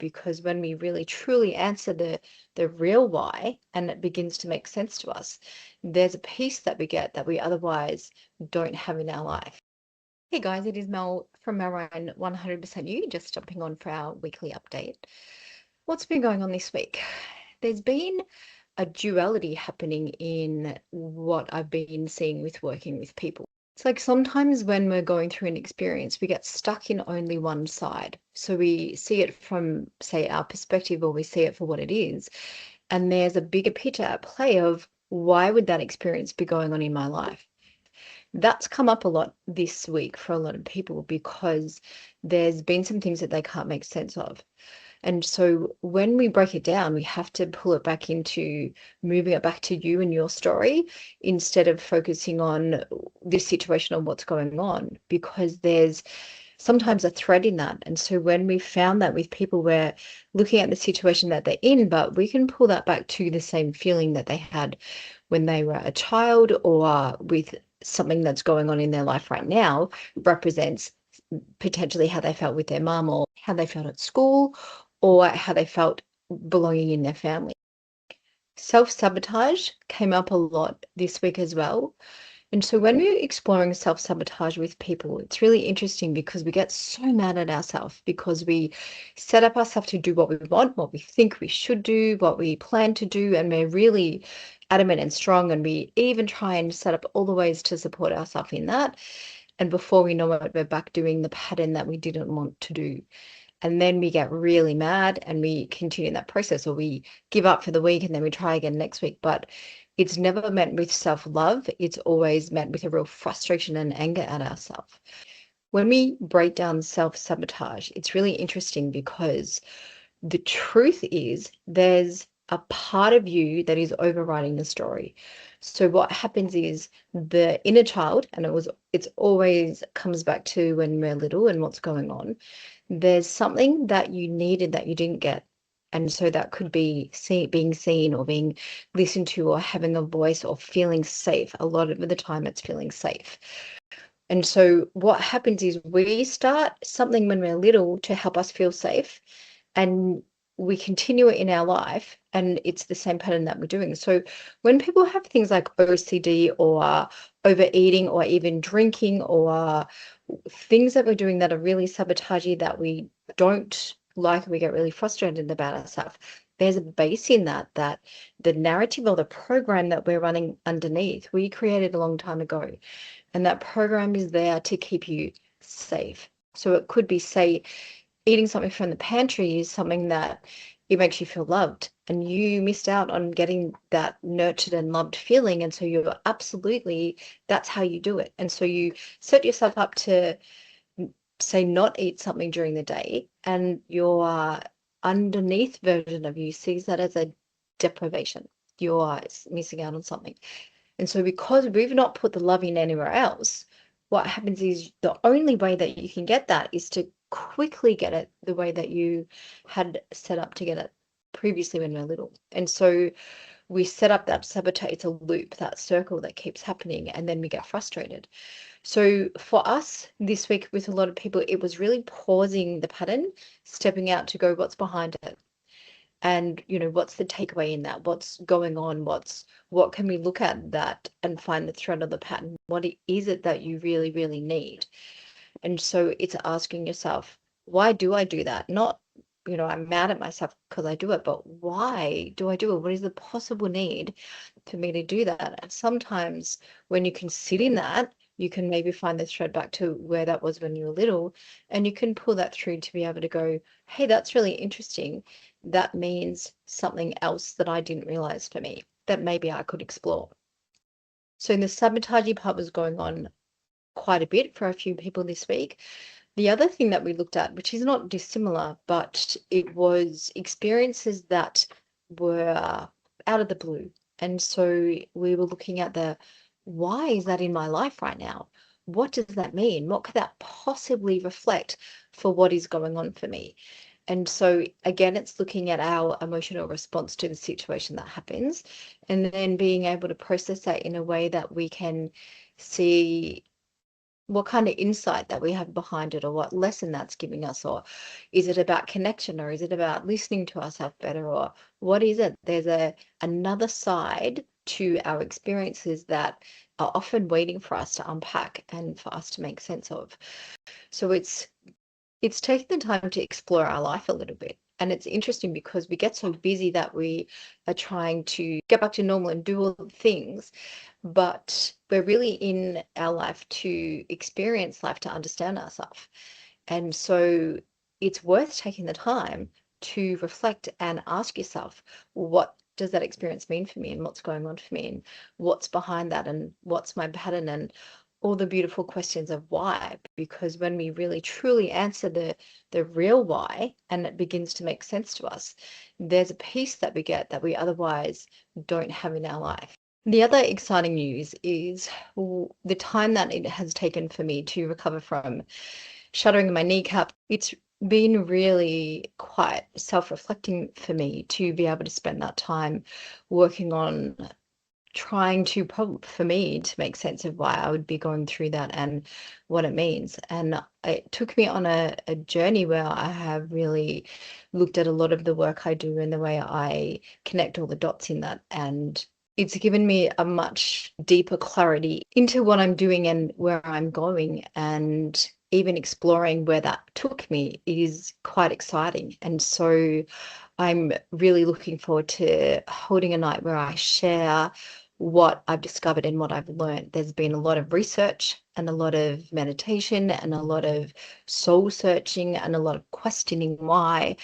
because when we really truly answer the real why and it begins to make sense to us, there's a peace that we get that we otherwise don't have in our life. Hey guys, it is Mel from our own 100% You, just jumping on for our weekly update. What's been going on this week? There's been a duality happening in what I've been seeing with working with people. It's like sometimes when we're going through an experience, we get stuck in only one side. So we see it from, say, our perspective, or we see it for what it is. And there's a bigger picture at play of why would that experience be going on in my life? That's come up a lot this week for a lot of people because there's been some things that they can't make sense of. And so when we break it down, we have to pull it back into moving it back to you and your story instead of focusing on this situation or what's going on, because there's sometimes a thread in that. And so when we found that with people, we're looking at the situation that they're in, but we can pull that back to the same feeling that they had when they were a child, or with something that's going on in their life right now represents potentially how they felt with their mum, or how they felt at school, or how they felt belonging in their family. Self-sabotage came up a lot this week as well. And so when we're exploring self-sabotage with people, it's really interesting because we get so mad at ourselves because we set up ourselves to do what we want, what we think we should do, what we plan to do, and we're really adamant and strong, and we even try and set up all the ways to support ourselves in that. And before we know it, we're back doing the pattern that we didn't want to do. And then we get really mad and we continue that process, or we give up for the week and then we try again next week. But it's never met with self-love. It's always met with a real frustration and anger at ourselves. When we break down self-sabotage, it's really interesting because the truth is there's a part of you that is overriding the story. So what happens is the inner child, and it's always comes back to when we're little and what's going on. There's something that you needed that you didn't get. And so that could be being seen, or being listened to, or having a voice, or feeling safe. A lot of the time it's feeling safe. And so what happens is we start something when we're little to help us feel safe, and we continue it in our life, and it's the same pattern that we're doing. So when people have things like OCD, or overeating, or even drinking, or things that we're doing that are really sabotagey, that we don't like, we get really frustrated about ourselves, there's a base in that the narrative or the program that we're running underneath, we created a long time ago. And that program is there to keep you safe. So it could be, say, eating something from the pantry is something that it makes you feel loved, and you missed out on getting that nurtured and loved feeling. And so you're absolutely, that's how you do it. And so you set yourself up to, say, not eat something during the day, and your underneath version of you sees that as a deprivation. You're missing out on something. And so because we've not put the love in anywhere else, what happens is the only way that you can get that is to quickly get it the way that you had set up to get it previously when we were little. And so we set up that sabotage, it's a loop, that circle that keeps happening, and then we get frustrated. So for us this week with a lot of people, it was really pausing the pattern, stepping out to go, what's behind it? And what's the takeaway in that? What's going on? What can we look at that and find the thread of the pattern? What is it that you really, really need? And so it's asking yourself, why do I do that? Not, I'm mad at myself because I do it, but why do I do it? What is the possible need for me to do that? And sometimes when you can sit in that, you can maybe find the thread back to where that was when you were little, and you can pull that through to be able to go, hey, that's really interesting. That means something else that I didn't realize for me that maybe I could explore. So the sabotaging part was going on quite a bit for a few people this week. The other thing that we looked at, which is not dissimilar, but it was experiences that were out of the blue. And so we were looking at why is that in my life right now? What does that mean? What could that possibly reflect for what is going on for me? And so again, it's looking at our emotional response to the situation that happens, and then being able to process that in a way that we can see what kind of insight that we have behind it, or what lesson that's giving us, or is it about connection, or is it about listening to ourselves better, or what is it? There's another side to our experiences that are often waiting for us to unpack and for us to make sense of. So it's taking the time to explore our life a little bit. And it's interesting because we get so busy that we are trying to get back to normal and do all the things, but we're really in our life to experience life, to understand ourselves. And so it's worth taking the time to reflect and ask yourself, what does that experience mean for me, and what's going on for me, and what's behind that, and what's my pattern, and all the beautiful questions of why. Because when we really truly answer the real why, and it begins to make sense to us, there's a peace that we get that we otherwise don't have in our life. The other exciting news is the time that it has taken for me to recover from shuttering in my kneecap. It's been really quite self-reflecting for me to be able to spend that time working on trying to, for me, to make sense of why I would be going through that and what it means. And it took me on a journey where I have really looked at a lot of the work I do and the way I connect all the dots in that. And it's given me a much deeper clarity into what I'm doing and where I'm going. And even exploring where that took me is quite exciting. And so I'm really looking forward to holding a night where I share what I've discovered and what I've learned. There's been a lot of research and a lot of meditation and a lot of soul searching and a lot of questioning why,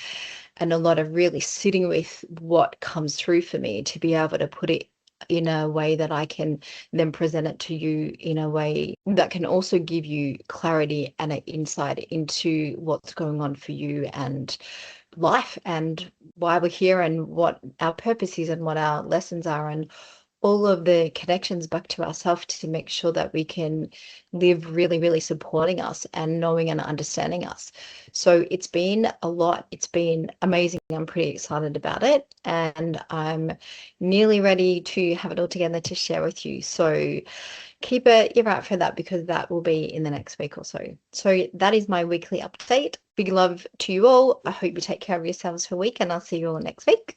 and a lot of really sitting with what comes through for me to be able to put it in a way that I can then present it to you in a way that can also give you clarity and an insight into what's going on for you and life, and why we're here, and what our purpose is, and what our lessons are, and all of the connections back to ourselves, to make sure that we can live really, really supporting us and knowing and understanding us. So it's been a lot. It's been amazing. I'm pretty excited about it, and I'm nearly ready to have it all together to share with you. So keep an ear out for that, because that will be in the next week or so. So that is my weekly update. Big love to you all. I hope you take care of yourselves for a week, and I'll see you all next week.